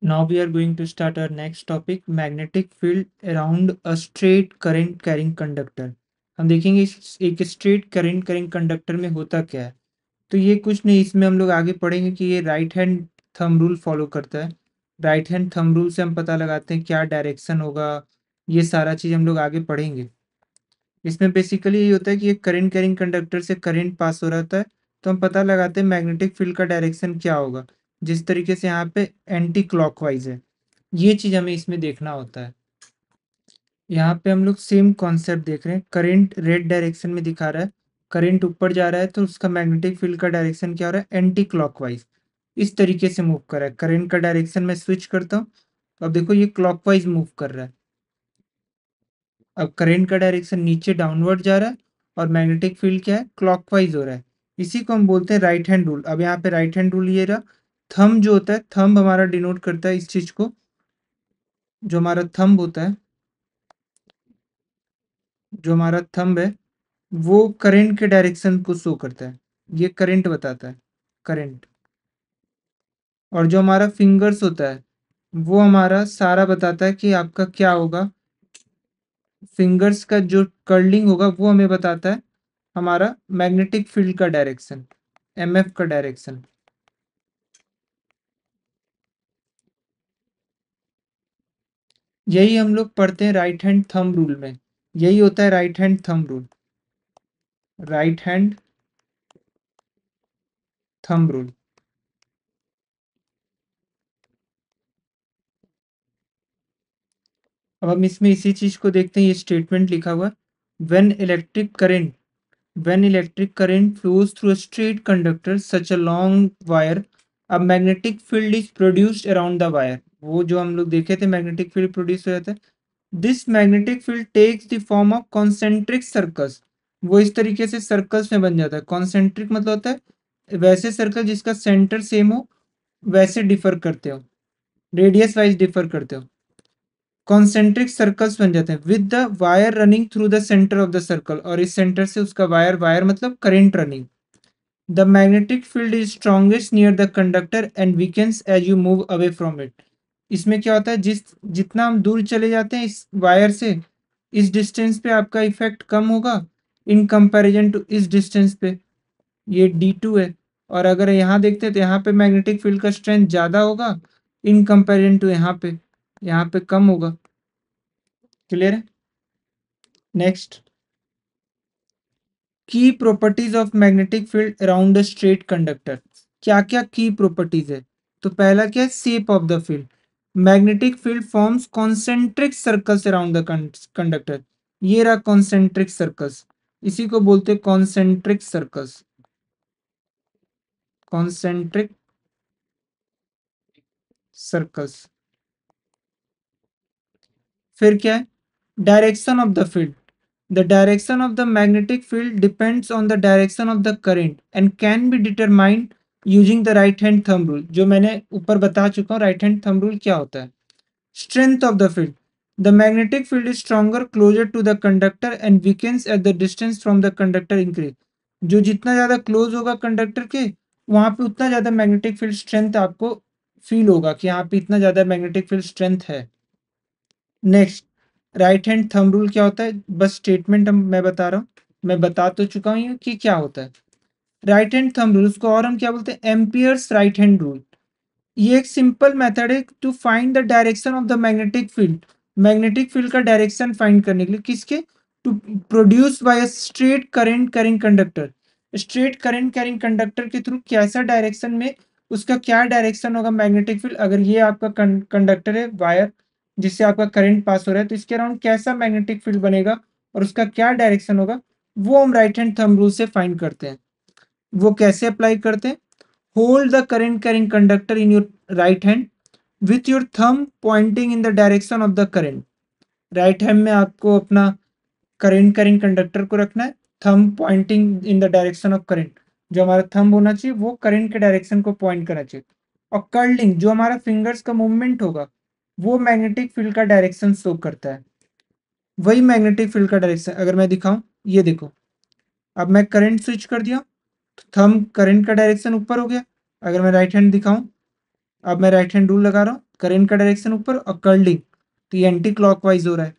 Now we are going to start our next topic, magnetic field around a straight current carrying conductor। हम देखेंगे एक straight current carrying conductor में होता क्या है। तो ये कुछ नहीं, इसमें हम लोग आगे पढ़ेंगे कि ये right hand thumb rule follow करता है। राइट हैंड थंब रूल से हम पता लगाते हैं क्या डायरेक्शन होगा। ये सारा चीज़ हम लोग आगे पढ़ेंगे। इसमें बेसिकली ये होता है कि एक करंट कैरिंग कंडक्टर से करंट पास हो रहा होता है, तो हम पता लगाते हैं मैग्नेटिक फील्ड का डायरेक्शन क्या होगा। जिस तरीके से यहाँ पे एंटी क्लॉकवाइज है, ये चीज हमें इसमें देखना होता है। यहाँ पे हम लोग सेम कॉन्सेप्ट देख रहे हैं। करंट रेड डायरेक्शन में दिखा रहा है, करंट ऊपर जा रहा है, तो उसका मैग्नेटिक फील्ड का डायरेक्शन क्या हो रहा है, एंटी क्लॉकवाइज। इस तरीके से मूव कर रहा है। करंट का डायरेक्शन मैं स्विच करता हूँ, तो अब देखो ये क्लॉकवाइज मूव कर रहा है। अब करंट का डायरेक्शन नीचे डाउनवर्ड जा रहा है और मैग्नेटिक फील्ड क्या है, क्लॉकवाइज हो रहा है। इसी को हम बोलते हैं राइट हैंड रूल। अब यहाँ पे राइट हैंड रूल ये रहा। थंब जो होता है, थंब हमारा डिनोट करता है इस चीज को। जो हमारा थंब होता है, जो हमारा थंब है, वो करंट के डायरेक्शन को शो करता है। ये करंट बताता है, करंट। और जो हमारा फिंगर्स होता है, वो हमारा सारा बताता है कि आपका क्या होगा। फिंगर्स का जो कर्लिंग होगा वो हमें बताता है हमारा मैग्नेटिक फील्ड का डायरेक्शन, एमएफ का डायरेक्शन। यही हम लोग पढ़ते हैं राइट हैंड थंब रूल में। यही होता है right hand thumb rule, right hand thumb rule. अब हम इसमें इसी चीज को देखते हैं। ये स्टेटमेंट लिखा हुआ है, when electric current when electric current flows through a straight conductor such a long wire, a magnetic field is produced around the wire। वो जो हम लोग देखे थे मैग्नेटिक फील्ड प्रोड्यूस हो जाता है। This magnetic field takes the form of concentric circles. वो इस तरीके से सर्कल्स में बन जाता है। कॉन्सेंट्रिक मतलब होता है वैसे सर्कल जिसका सेंटर सेम हो, वैसे डिफर करते हो, रेडियस वाइज डिफर करते हो। कॉन्सेंट्रिक सर्कल्स बन जाते हैं with the wire running through the centre of the circle. और इस सेंटर से उसका वायर, वायर मतलब current running. The magnetic field is strongest near the conductor and weakens as you move away from it. इसमें क्या होता है, जितना हम दूर चले जाते हैं इस वायर से, इस डिस्टेंस पे आपका इफेक्ट कम होगा इन कंपैरिजन टू इस डिस्टेंस पे। ये D2 है। और अगर यहाँ देखते हैं तो यहाँ पे मैग्नेटिक फील्ड का स्ट्रेंथ ज्यादा होगा इन कंपैरिजन टू यहाँ पे कम होगा। क्लियर है। नेक्स्ट, की properties of magnetic field around a straight conductor. क्या क्या की प्रॉपर्टीज है। तो पहला क्या है, shape of the field. Magnetic field forms concentric circles around the conductor. ये रहा कॉन्सेंट्रिक सर्कल्स, इसी को बोलते हैं कॉन्सेंट्रिक सर्कल्स, कॉन्सेंट्रिक सर्कल्स। फिर क्या है, direction of the field. The direction of the magnetic field depends on the direction of the current and can be determined using the right hand thumb rule। जो मैंने ऊपर बता चुका हूँ right hand thumb rule क्या होता है। Strength of the field, the magnetic field is stronger closer to the conductor and weakens as the distance from the conductor increase। जो जितना ज्यादा क्लोज होगा कंडक्टर के, वहां पे उतना ज्यादा मैग्नेटिक फील्ड स्ट्रेंथ आपको फील होगा कि यहाँ पे इतना ज्यादा मैग्नेटिक फील्ड स्ट्रेंथ है। Next, right hand thumb rule क्या होता है, बस स्टेटमेंट मैं बता रहा हूँ। मैं बता तो चुका हूँ कि क्या होता है राइट हैंड थंब रूल। उसको और हम क्या बोलते हैं, एम्पियर्स राइट हैंड रूल। ये एक सिंपल मेथड है to find the direction of the magnetic field. Magnetic field का डायरेक्शन फाइंड करने के लिए, किसके, to produce by a straight current carrying conductor. Straight current carrying conductor के थ्रू कैसा डायरेक्शन में, उसका क्या डायरेक्शन होगा मैग्नेटिक फील्ड। अगर ये आपका कंडक्टर है, वायर जिससे आपका करंट पास हो रहा है, तो इसके अराउंड कैसा मैग्नेटिक फील्ड बनेगा और उसका क्या डायरेक्शन होगा, वो हम राइट हैंड थंब रूल से फाइंड करते हैं। वो कैसे अप्लाई करते हैं, hold the current carrying conductor in your right hand with your thumb pointing in the direction of the current। Right hand में आपको अपना करंट कैरिंग कंडक्टर को रखना है, thumb pointing in the direction of current. जो हमारा thumb होना चाहिए वो करंट के डायरेक्शन को पॉइंट करना चाहिए। और कर्लिंग, जो हमारा फिंगर्स का मूवमेंट होगा, वो मैग्नेटिक फील्ड का डायरेक्शन शो करता है। वही मैग्नेटिक फील्ड का डायरेक्शन अगर मैं दिखाऊं, ये देखो, अब मैं करंट स्विच कर दिया, थंब करंट का डायरेक्शन ऊपर हो गया। अगर मैं राइट हैंड दिखाऊं, अब मैं राइट हैंड रूल लगा रहा हूँ, करंट का डायरेक्शन ऊपर और कर्लिंग, तो ये एंटी क्लॉकवाइज हो रहा है।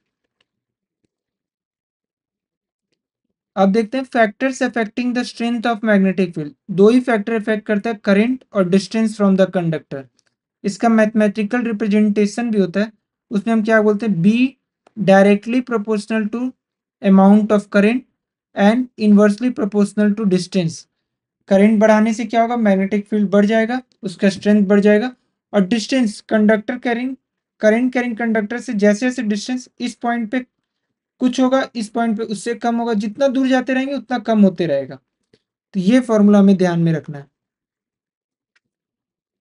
अब देखते हैं factors affecting the strength of magnetic field. दो ही फैक्टर इफेक्ट करता है, करंट और डिस्टेंस फ्रॉम द कंडक्टर। इसका मैथमेटिकल रिप्रेजेंटेशन भी होता है, उसमें हम क्या बोलते हैं, B directly proportional to amount of current and inversely proportional to distance. Current बढ़ाने से क्या होगा, मैग्नेटिक फील्ड बढ़ जाएगा, उसका स्ट्रेंथ बढ़ जाएगा। और distance, conductor carrying current carrying conductor से जैसे जैसे डिस्टेंस इस पॉइंट पे कुछ होगा, इस पॉइंट पे उससे कम होगा, जितना दूर जाते रहेंगे उतना कम होते रहेगा। तो ये फॉर्मूला हमें ध्यान में रखना है।